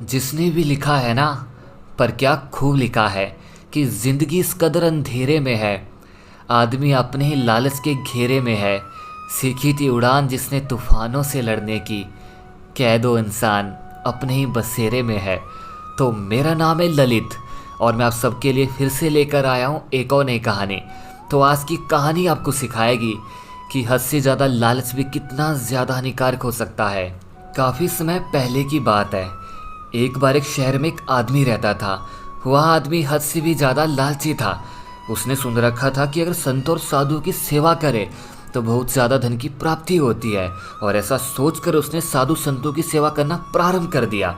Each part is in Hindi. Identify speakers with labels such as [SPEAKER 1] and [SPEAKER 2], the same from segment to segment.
[SPEAKER 1] जिसने भी लिखा है ना, पर क्या खूब लिखा है कि जिंदगी इस कदर अंधेरे में है, आदमी अपने ही लालच के घेरे में है। सीखी थी उड़ान जिसने तूफानों से लड़ने की, कह दो इंसान अपने ही बसेरे में है। तो मेरा नाम है ललित और मैं आप सबके लिए फिर से लेकर आया हूँ एक और नई कहानी। तो आज की कहानी आपको सिखाएगी कि हद से ज़्यादा लालच भी कितना ज़्यादा हानिकारक हो सकता है। काफ़ी समय पहले की बात है। एक बार एक शहर में एक आदमी रहता था। वह आदमी हद से भी ज़्यादा लालची था। उसने सुन रखा था कि अगर संत और साधु की सेवा करे तो बहुत ज़्यादा धन की प्राप्ति होती है, और ऐसा सोचकर उसने साधु संतों की सेवा करना प्रारंभ कर दिया।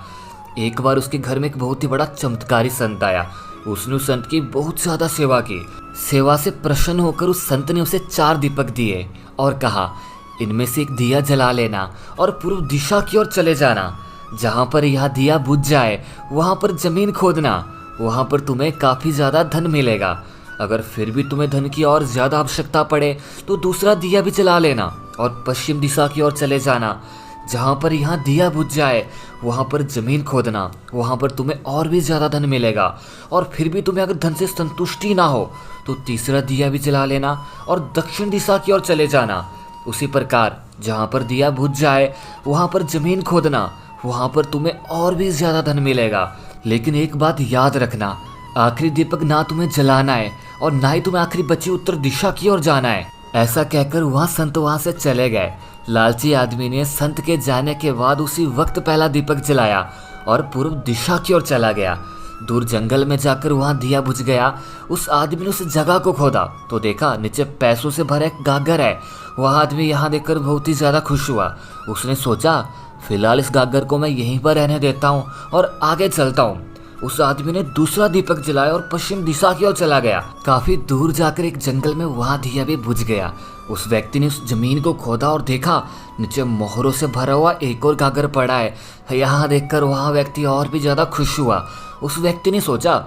[SPEAKER 1] एक बार उसके घर में एक बहुत ही बड़ा चमत्कारी संत आया। उसने उस संत की बहुत ज़्यादा सेवा की। सेवा से प्रसन्न होकर उस संत ने उसे 4 दीपक दिए और कहा, इनमें से एक दिया जला लेना और पूर्व दिशा की ओर चले जाना। जहाँ पर यह दिया बुझ जाए वहाँ पर जमीन खोदना, वहाँ पर तुम्हें काफ़ी ज़्यादा धन मिलेगा। अगर फिर भी तुम्हें धन की और ज़्यादा आवश्यकता पड़े तो दूसरा दिया भी जला लेना और पश्चिम दिशा की ओर चले जाना। जहाँ पर यहाँ दिया बुझ जाए वहाँ पर ज़मीन खोदना, वहाँ पर तुम्हें और भी ज़्यादा धन मिलेगा। और फिर भी तुम्हें अगर धन से संतुष्टि ना हो तो तीसरा दिया भी जला लेना और दक्षिण दिशा की ओर चले जाना। उसी प्रकार जहाँ पर दिया बुझ जाए वहाँ पर ज़मीन खोदना, वहाँ पर तुम्हें और भी ज़्यादा धन मिलेगा। लेकिन एक बात याद रखना, आखिरी दीपक ना तुम्हें जलाना है और ना ही तुम्हें आखिरी बची उत्तर दिशा की ओर जाना है। ऐसा कहकर वह संत वहाँ से चले गए। लालची आदमी ने संत के जाने के बाद उसी वक्त पहला दीपक जलाया और पूर्व दिशा की ओर चला गया। दूर जंगल में जाकर वहाँ दिया बुझ गया। उस आदमी ने उस जगह को खोदा तो देखा नीचे पैसों से भरा एक गागर है। वह आदमी यहाँ देखकर बहुत ही ज़्यादा खुश हुआ। उसने सोचा, फिलहाल इस गागर को मैं यहीं पर रहने देता हूँ और आगे चलता हूँ। उस आदमी ने दूसरा दीपक जलाया और पश्चिम दिशा की ओर चला गया। काफी दूर जाकर एक जंगल में वहाँ दिया भी बुझ गया। उस व्यक्ति ने उस जमीन को खोदा और देखा नीचे मोहरों से भरा हुआ एक और गागर पड़ा है। यहाँ देखकर वहाँ व्यक्ति और भी ज्यादा खुश हुआ। उस व्यक्ति ने सोचा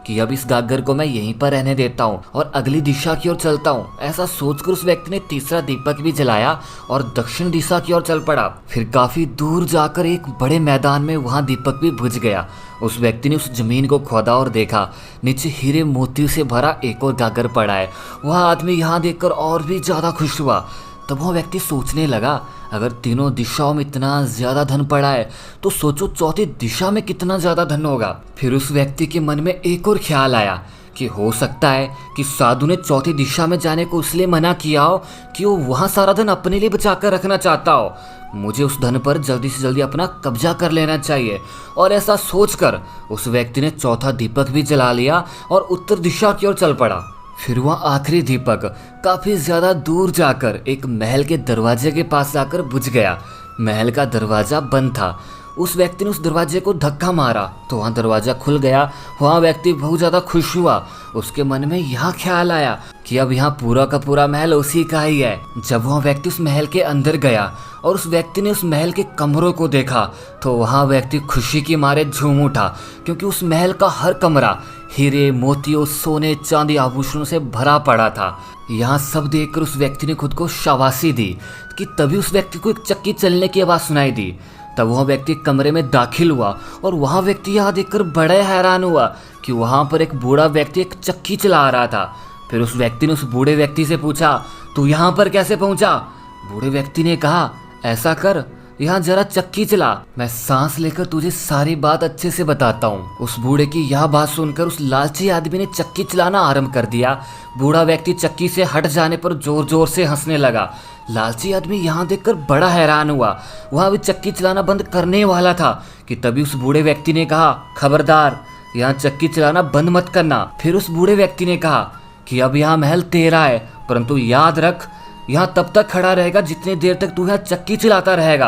[SPEAKER 1] कि अब इस गागर को मैं यहीं पर रहने देता हूँ और अगली दिशा की ओर चलता हूँ। ऐसा सोचकर उस व्यक्ति ने तीसरा दीपक भी जलाया और दक्षिण दिशा की ओर चल पड़ा। फिर काफी दूर जाकर एक बड़े मैदान में वहाँ दीपक भी बुझ गया। उस व्यक्ति ने उस जमीन को खोदा और देखा नीचे हीरे मोतियों से भरा एक और गागर पड़ा है। वह आदमी यहाँ देखकर और भी ज्यादा खुश हुआ। तब वह व्यक्ति सोचने लगा, अगर तीनों दिशाओं में इतना ज्यादा धन पड़ा है तो सोचो चौथी दिशा में कितना ज्यादा धन होगा। फिर उस व्यक्ति के मन में एक और ख्याल आया कि हो सकता है कि साधु ने चौथी दिशा में जाने को इसलिए मना किया हो कि वो वहां सारा धन अपने लिए बचाकर रखना चाहता हो। मुझे उस धन पर जल्दी से जल्दी अपना कब्जा कर लेना चाहिए। और ऐसा सोचकर उस व्यक्ति ने चौथा दीपक भी जला लिया और उत्तर दिशा की ओर चल पड़ा। फिर वह आखिरी दीपक काफी ज्यादा दूर जाकर एक महल के दरवाजे के पास जाकर बुझ गया। महल का दरवाजा बंद था। उस व्यक्ति ने उस दरवाजे को धक्का मारा तो वहाँ दरवाजा खुल गया। वहाँ व्यक्ति बहुत ज़्यादा खुश हुआ। उसके मन में यह ख्याल आया कि अब यहाँ पूरा का पूरा महल उसी का ही है। जब वह व्यक्ति उस महल के अंदर गया और उस व्यक्ति ने उस महल के कमरों को देखा तो वहाँ व्यक्ति खुशी के मारे झूम उठा, क्योंकि उस महल का हर कमरा हीरे मोतियों सोने चांदी आभूषणों से भरा पड़ा था। यहाँ सब देखकर उस व्यक्ति ने खुद को शाबाशी दी कि तभी उस व्यक्ति को एक चक्की चलने की आवाज़ सुनाई दी। तब वह व्यक्ति कमरे में दाखिल हुआ और वहाँ व्यक्ति यहाँ देखकर बड़ा हैरान हुआ कि वहाँ पर एक बूढ़ा व्यक्ति एक चक्की चला रहा था। फिर उस व्यक्ति ने उस बूढ़े व्यक्ति से पूछा, तू यहाँ पर कैसे पहुँचा? बूढ़े व्यक्ति ने कहा, ऐसा कर, यहाँ जरा चक्की चला, मैं सांस लेकर तुझे सारी बात अच्छे से बताता हूँ। उस बूढ़े की यह बात सुनकर उस लालची आदमी ने चक्की चलाना आरंभ कर दिया। बूढ़ा व्यक्ति चक्की से हट जाने पर जोर जोर से हंसने लगा। लालची आदमी यहाँ देखकर बड़ा हैरान हुआ। वह भी चक्की चलाना बंद करने वाला था कि तभी उस बूढ़े व्यक्ति ने कहा, खबरदार, यहाँ चक्की चलाना बंद मत करना। फिर उस बूढ़े व्यक्ति ने कहा कि अब यहाँ महल तेरा है, परंतु याद रख, यहाँ तब तक खड़ा रहेगा जितनी देर तक तू यहाँ चक्की चलाता रहेगा।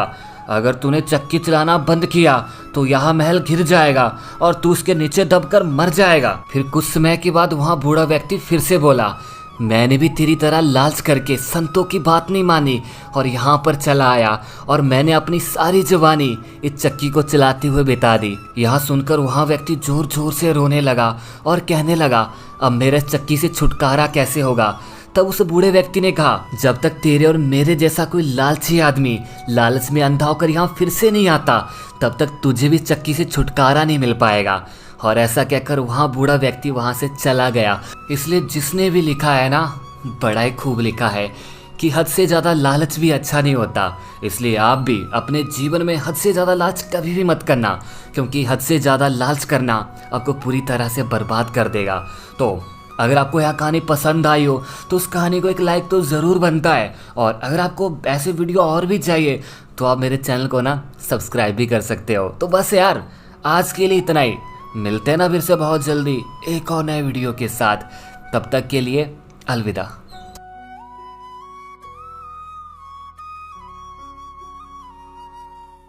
[SPEAKER 1] अगर तूने चक्की चलाना बंद किया तो यहाँ महल गिर जाएगा और तू उसके नीचे दबकर मर जाएगा। फिर कुछ समय के बाद वहाँ बूढ़ा व्यक्ति फिर से बोला, मैंने भी तेरी तरह लालच करके संतों की बात नहीं मानी और यहाँ पर चला आया और मैंने अपनी सारी जवानी इस चक्की को चलाते हुए बिता दी। यह सुनकर वहाँ व्यक्ति जोर जोर से रोने लगा और कहने लगा, अब मेरे चक्की से छुटकारा कैसे होगा? तब उस बूढ़े व्यक्ति ने कहा, जब तक तेरे और मेरे जैसा कोई लालची आदमी लालच में अंधा होकर यहाँ फिर से नहीं आता, तब तक तुझे भी चक्की से छुटकारा नहीं मिल पाएगा। और ऐसा कहकर वहाँ बूढ़ा व्यक्ति वहाँ से चला गया। इसलिए जिसने भी लिखा है ना, बड़ा ही खूब लिखा है कि हद से ज़्यादा लालच भी अच्छा नहीं होता। इसलिए आप भी अपने जीवन में हद से ज़्यादा लालच कभी भी मत करना, क्योंकि हद से ज़्यादा लालच करना आपको पूरी तरह से बर्बाद कर देगा। तो अगर आपको यह कहानी पसंद आई हो तो उस कहानी को एक लाइक तो ज़रूर बनता है। और अगर आपको ऐसे वीडियो और भी चाहिए तो आप मेरे चैनल को ना सब्सक्राइब भी कर सकते हो। तो बस यार, आज के लिए इतना ही। मिलते हैं ना फिर से बहुत जल्दी एक और नए वीडियो के साथ। तब तक के लिए अलविदा।